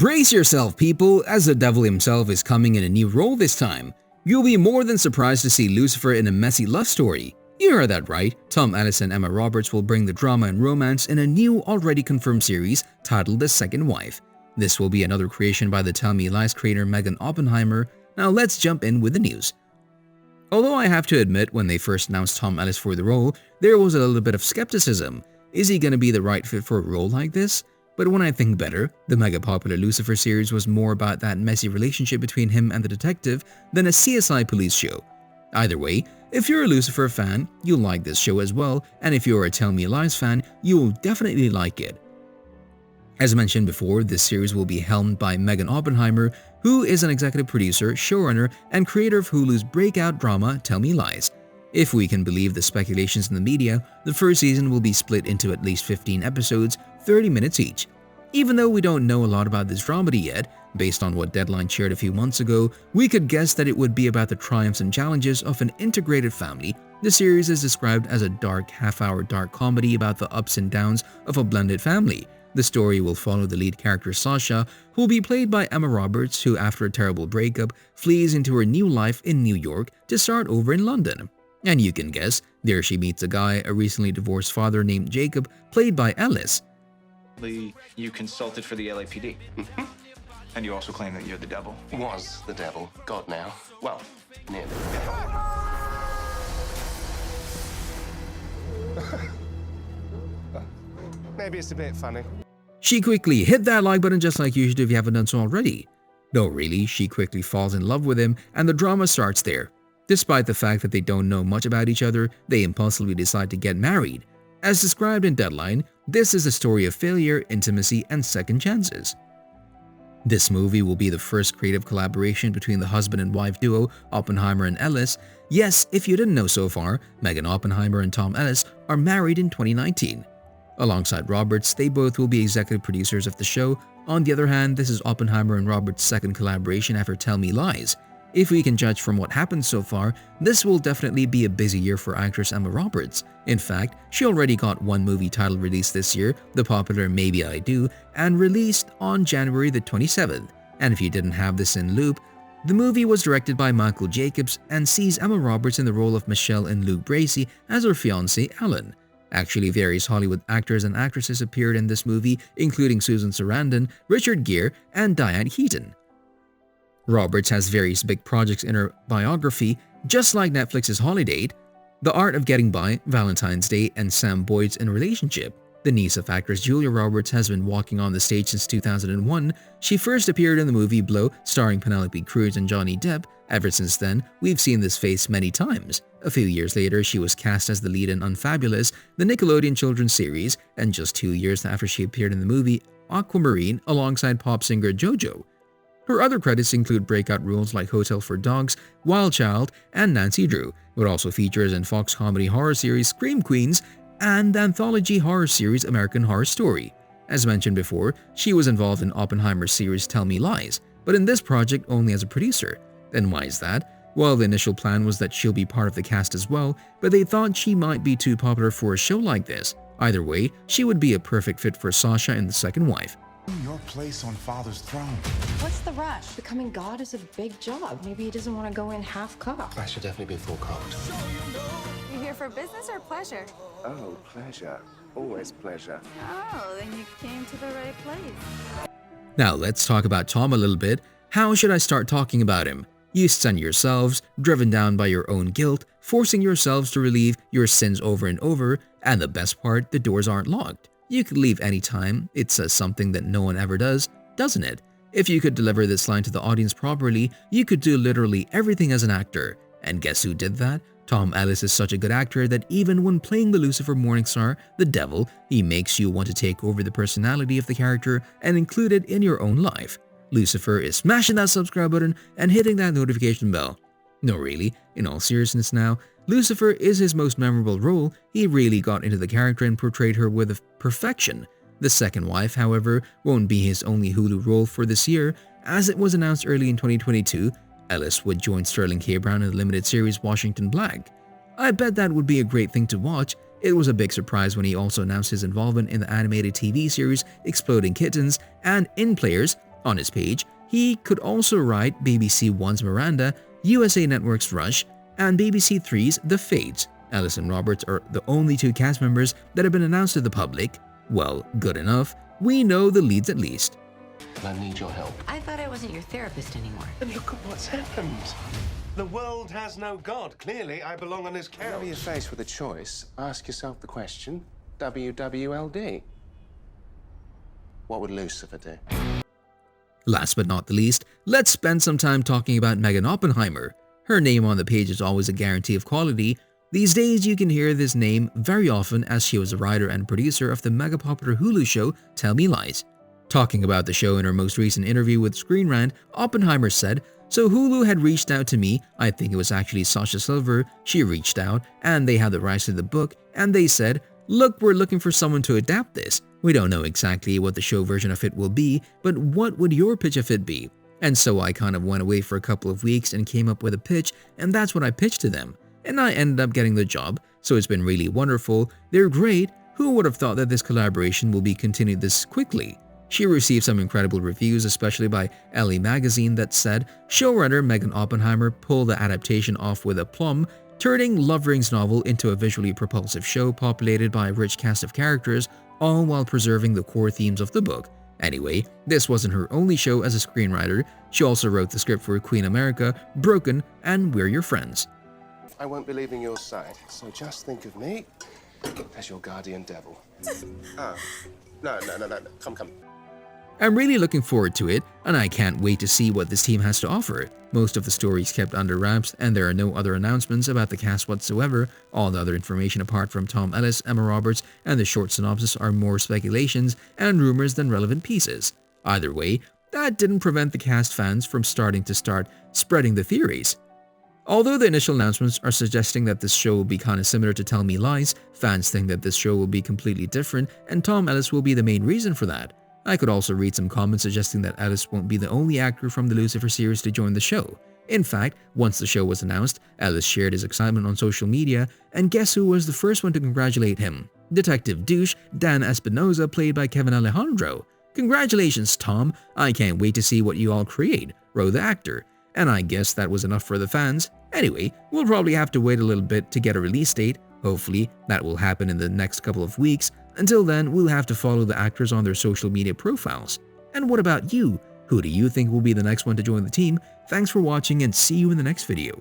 Brace yourself, people, as the devil himself is coming in a new role this time. You'll be more than surprised to see Lucifer in a messy love story. You heard that right, Tom Ellis and Emma Roberts will bring the drama and romance in a new, already confirmed series titled The Second Wife. This will be another creation by the Tell Me Lies creator Megan Oppenheimer. Now let's jump in with the news. Although I have to admit, when they first announced Tom Ellis for the role, there was a little bit of skepticism. Is he going to be the right fit for a role like this? But when I think better, the mega popular Lucifer series was more about that messy relationship between him and the detective than a CSI police show. Either way, if you're a Lucifer fan, you'll like this show as well, and if you're a Tell Me Lies fan, you'll definitely like it. As mentioned before, this series will be helmed by Megan Oppenheimer, who is an executive producer, showrunner, and creator of Hulu's breakout drama Tell Me Lies. If we can believe the speculations in the media, the first season will be split into at least 15 episodes, 30 minutes each. Even though we don't know a lot about this dramedy yet, based on what Deadline shared a few months ago, we could guess that it would be about the triumphs and challenges of an integrated family. The series is described as a dark, half-hour dark comedy about the ups and downs of a blended family. The story will follow the lead character Sasha, who will be played by Emma Roberts, who after a terrible breakup, flees into her new life in New York to start over in London. And you can guess, there she meets a guy, a recently divorced father named Jacob, played by Ellis. You consulted for the LAPD. And you also claim that you're the devil. Was the devil. God now. Well, nearly. Maybe it's a bit funny. She quickly hit that like button just like you should if you haven't done so already. No, really, she quickly falls in love with him and the drama starts there. Despite the fact that they don't know much about each other, they impulsively decide to get married. As described in Deadline, this is a story of failure, intimacy, and second chances. This movie will be the first creative collaboration between the husband and wife duo Oppenheimer and Ellis. Yes, if you didn't know so far, Megan Oppenheimer and Tom Ellis are married in 2019. Alongside Roberts, they both will be executive producers of the show. On the other hand, this is Oppenheimer and Roberts' second collaboration after Tell Me Lies. If we can judge from what happened so far, this will definitely be a busy year for actress Emma Roberts. In fact, she already got one movie title released this year, the popular Maybe I Do, and released on January the 27th. And if you didn't have this in loop, the movie was directed by Michael Jacobs and sees Emma Roberts in the role of Michelle and Luke Bracey as her fiancé Alan. Actually, various Hollywood actors and actresses appeared in this movie, including Susan Sarandon, Richard Gere, and Diane Keaton. Roberts has various big projects in her biography, just like Netflix's Holiday, The Art of Getting By, Valentine's Day, and Sam Boyd's In a Relationship. The niece of actress Julia Roberts has been walking on the stage since 2001. She first appeared in the movie Blow, starring Penelope Cruz and Johnny Depp. Ever since then, we've seen this face many times. A few years later, she was cast as the lead in Unfabulous, the Nickelodeon children's series, and just 2 years after she appeared in the movie Aquamarine alongside pop singer JoJo. Her other credits include breakout roles like Hotel for Dogs, Wild Child, and Nancy Drew, but also features in Fox comedy horror series Scream Queens and the anthology horror series American Horror Story. As mentioned before, she was involved in Oppenheimer's series Tell Me Lies, but in this project only as a producer. Then why is that? Well, the initial plan was that she'll be part of the cast as well, but they thought she might be too popular for a show like this. Either way, she would be a perfect fit for Sasha in The Second Wife. Your place on Father's throne. What's the rush? Becoming God is a big job. Maybe he doesn't want to go in half-cocked. I should definitely be full cocked. You here for business or pleasure? Oh, pleasure. Always pleasure. Oh, then you came to the right place. Now let's talk about Tom a little bit. How should I start talking about him? You stun yourselves, driven down by your own guilt, forcing yourselves to relieve your sins over and over, and the best part, the doors aren't locked. You could leave anytime. It says something that no one ever does, doesn't it? If you could deliver this line to the audience properly, you could do literally everything as an actor. And guess who did that? Tom Ellis is such a good actor that even when playing the Lucifer Morningstar, the devil, he makes you want to take over the personality of the character and include it in your own life. Lucifer is smashing that subscribe button and hitting that notification bell. No, really, in all seriousness now, Lucifer is his most memorable role. He really got into the character and portrayed her with perfection. The Second Wife, however, won't be his only Hulu role for this year. As it was announced early in 2022, Ellis would join Sterling K. Brown in the limited series Washington Black. I bet that would be a great thing to watch. It was a big surprise when he also announced his involvement in the animated TV series Exploding Kittens and In Players, On his page, he could also write BBC One's Miranda, USA Network's Rush, and BBC Three's The Fates. Ellis and Roberts are the only two cast members that have been announced to the public. Well, good enough. We know the leads at least. I need your help. I thought I wasn't your therapist anymore. And look at what's happened. The world has no God. Clearly, I belong on this Whenever couch. you're faced with a choice, ask yourself the question, WWLD. What would Lucifer do? Last but not the least, let's spend some time talking about Megan Oppenheimer. Her name on the page is always a guarantee of quality. These days you can hear this name very often as she was a writer and producer of the mega popular Hulu show Tell Me Lies. Talking about the show in her most recent interview with Screen Rant, Oppenheimer said, "So Hulu had reached out to me, I think it was actually Sasha Silver, she reached out and they had the rights to the book and they said, look, we're looking for someone to adapt this. We don't know exactly what the show version of it will be, but what would your pitch of it be?" And so I kind of went away for a couple of weeks and came up with a pitch, and that's what I pitched to them. And I ended up getting the job, so it's been really wonderful. They're great. Who would have thought that this collaboration will be continued this quickly? She received some incredible reviews, especially by Elle magazine, that said showrunner Megan Oppenheimer pulled the adaptation off with aplomb, turning Lovering's novel into a visually propulsive show populated by a rich cast of characters, all while preserving the core themes of the book. Anyway, this wasn't her only show as a screenwriter. She also wrote the script for Queen America, Broken, and We're Your Friends. I won't be leaving your side, so just think of me as your guardian devil. Oh, no. Come. I'm really looking forward to it, and I can't wait to see what this team has to offer. Most of the stories kept under wraps, and there are no other announcements about the cast whatsoever. All the other information apart from Tom Ellis, Emma Roberts, and the short synopsis are more speculations and rumors than relevant pieces. Either way, that didn't prevent the cast fans from starting spreading the theories. Although the initial announcements are suggesting that this show will be kind of similar to Tell Me Lies, fans think that this show will be completely different, and Tom Ellis will be the main reason for that. I could also read some comments suggesting that Ellis won't be the only actor from the Lucifer series to join the show. In fact, once the show was announced, Ellis shared his excitement on social media, and guess who was the first one to congratulate him? Detective douche Dan Espinosa, played by Kevin Alejandro. "Congratulations, Tom. I can't wait to see what you all create," wrote the actor. And I guess that was enough for the fans. Anyway, we'll probably have to wait a little bit to get a release date. Hopefully, that will happen in the next couple of weeks. Until then, we'll have to follow the actors on their social media profiles. And what about you? Who do you think will be the next one to join the team? Thanks for watching and see you in the next video.